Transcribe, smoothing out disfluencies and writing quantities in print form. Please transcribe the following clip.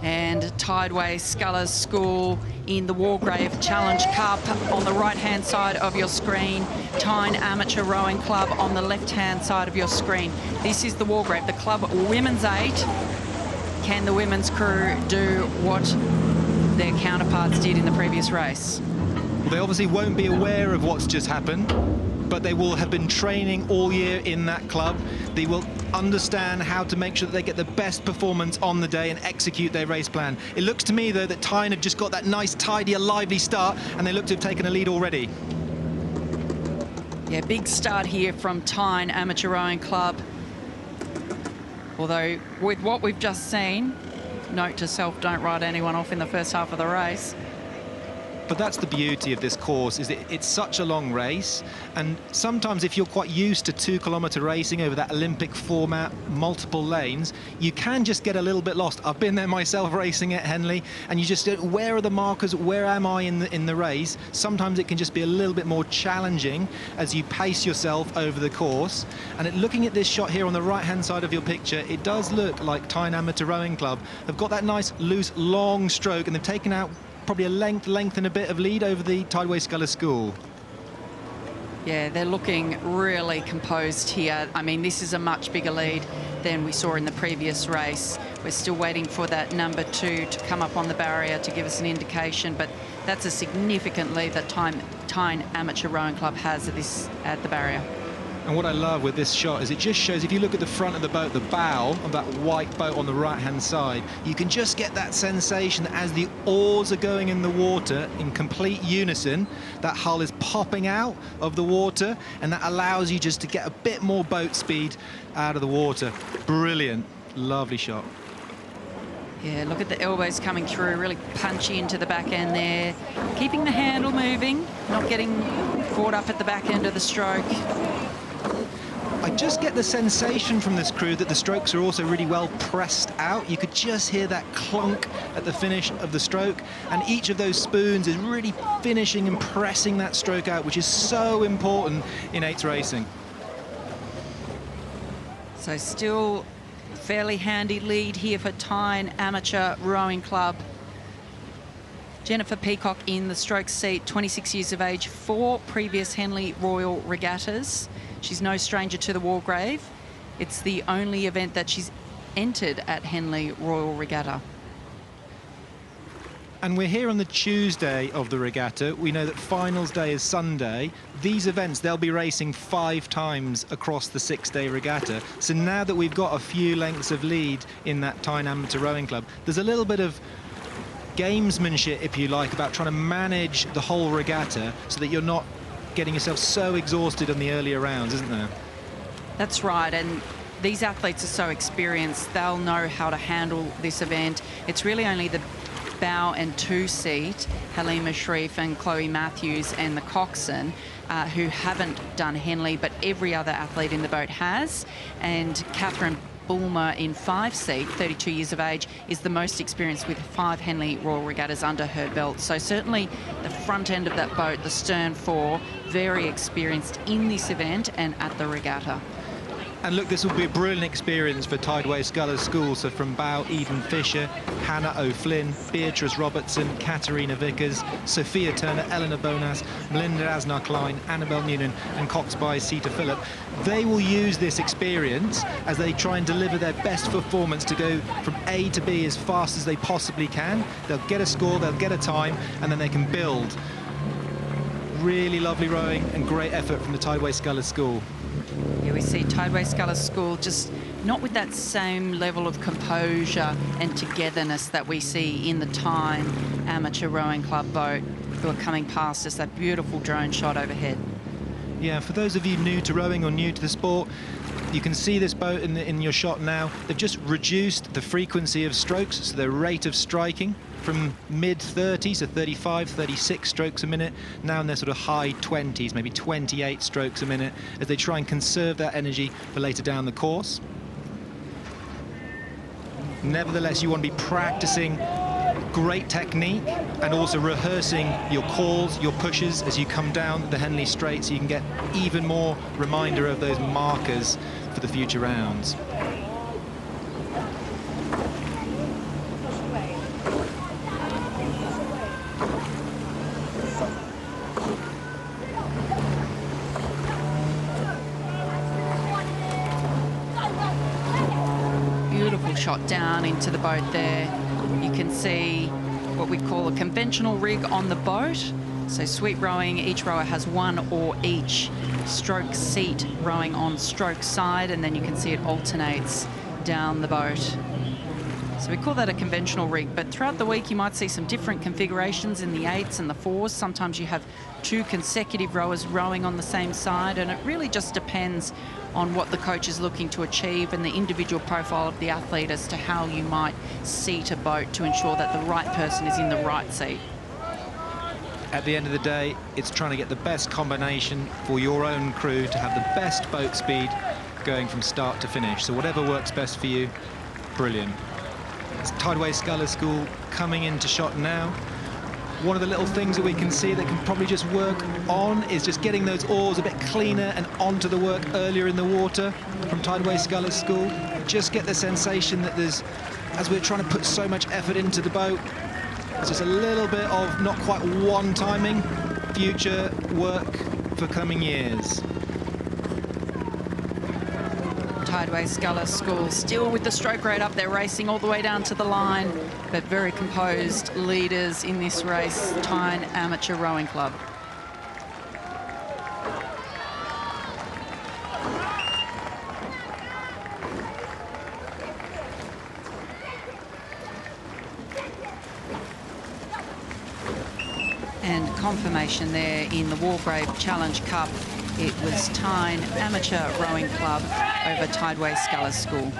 And Tideway Scullers School in the Wargrave Challenge Cup on the right-hand side of your screen. Tyne Amateur Rowing Club on the left-hand side of your screen. This is the Wargrave, the club women's 8. Can the women's crew do what their counterparts did in the previous race? Well, they obviously won't be aware of what's just happened, but they will have been training all year in that club. They will understand how to make sure that they get the best performance on the day and execute their race plan. It looks to me, though, that Tyne have just got that nice, tidy, lively start, and they look to have taken a lead already. Yeah, big start here from Tyne Amateur Rowing Club. Although, with what we've just seen, note to self, don't write anyone off in the first half of the race. But that's the beauty of this course, is it's such a long race, and sometimes if you're quite used to 2-kilometre racing over that Olympic format, multiple lanes, you can just get a little bit lost. I've been there myself racing at Henley, and you just don't, where are the markers, where am I in the race? Sometimes it can just be a little bit more challenging as you pace yourself over the course. And looking at this shot here on the right-hand side of your picture, it does look like Tyne Amateur Rowing Club have got that nice, loose, long stroke, and they've taken out probably a length and a bit of lead over the Tideway Scullers School. Yeah, they're looking really composed here. I mean, this is a much bigger lead than we saw in the previous race. We're still waiting for that number 2 to come up on the barrier to give us an indication, but that's a significant lead that Tyne Amateur Rowing Club has at the barrier. And what I love with this shot is it just shows, if you look at the front of the boat, the bow of that white boat on the right-hand side, you can just get that sensation that as the oars are going in the water in complete unison, that hull is popping out of the water, and that allows you just to get a bit more boat speed out of the water. Brilliant, lovely shot. Yeah, look at the elbows coming through, really punchy into the back end there. Keeping the handle moving, not getting caught up at the back end of the stroke. I just get the sensation from this crew that the strokes are also really well pressed out. You could just hear that clunk at the finish of the stroke, and each of those spoons is really finishing and pressing that stroke out, which is so important in 8s racing. So still fairly handy lead here for Tyne Amateur Rowing Club. Jennifer Peacock in the stroke seat, 26 years of age, 4 previous Henley Royal Regattas. She's no stranger to the Wargrave. It's the only event that she's entered at Henley Royal Regatta. And we're here on the Tuesday of the regatta. We know that finals day is Sunday. These events, they'll be racing 5 times across the 6-day regatta. So now that we've got a few lengths of lead in that Tyne Amateur Rowing Club, there's a little bit of gamesmanship, if you like, about trying to manage the whole regatta so that you're not getting yourself so exhausted on the earlier rounds, isn't there? That's right, and these athletes are so experienced, they'll know how to handle this event. It's really only the bow and 2 seat, Halima Sharif and Chloe Matthews and the coxswain, who haven't done Henley, but every other athlete in the boat has. And Catherine Bulmer in 5 seat, 32 years of age, is the most experienced with 5 Henley Royal Regattas under her belt. So certainly the front end of that boat, the stern 4, very experienced in this event and at the regatta. And look, this will be a brilliant experience for Tideway Scullers School. So from bow, Eden Fisher, Hannah O'Flynn, Beatrice Robertson, Katerina Vickers, Sophia Turner, Eleanor Bonas, Melinda Asnar-Klein, Annabelle Noonan and Cox by Sita Phillip. They will use this experience as they try and deliver their best performance to go from A to B as fast as they possibly can. They'll get a score, they'll get a time, and then they can build. Really lovely rowing and great effort from the Tideway Scullers School. Here we see Tideway Scullers School just not with that same level of composure and togetherness that we see in the Tyne Amateur Rowing Club boat, who are coming past us. That beautiful drone shot overhead. Yeah, for those of you new to rowing or new to the sport, you can see this boat in your shot now. They've just reduced the frequency of strokes, so their rate of striking from mid-30s to 35, 36 strokes a minute, now in their sort of high 20s, maybe 28 strokes a minute, as they try and conserve that energy for later down the course. Nevertheless, you want to be practicing great technique and also rehearsing your calls, your pushes as you come down the Henley Straight, so you can get even more reminder of those markers for the future rounds. beautiful shot down into the boat there. You can see what we call a conventional rig on the boat. So sweep rowing, each rower has one or each stroke seat rowing on stroke side, and then you can see it alternates down the boat. So we call that a conventional rig, but throughout the week you might see some different configurations in the 8s and the 4s. Sometimes you have 2 consecutive rowers rowing on the same side, and it really just depends on what the coach is looking to achieve and the individual profile of the athlete as to how you might seat a boat to ensure that the right person is in the right seat. At the end of the day, it's trying to get the best combination for your own crew to have the best boat speed going from start to finish. So whatever works best for you, brilliant. It's Tideway Scullers School coming into shot now. One of the little things that we can see that can probably just work on is just getting those oars a bit cleaner and onto the work earlier in the water from Tideway Scullers School. Just get the sensation that there's, as we're trying to put so much effort into the boat, there's just a little bit of not quite one timing, future work for coming years. Tideway Scullers School still with the stroke rate up. They're racing all the way down to the line, but very composed leaders in this race, Tyne Amateur Rowing Club. And confirmation there in the Wargrave Challenge Cup. It was Tyne Amateur Rowing Club over Tideway Scullers School.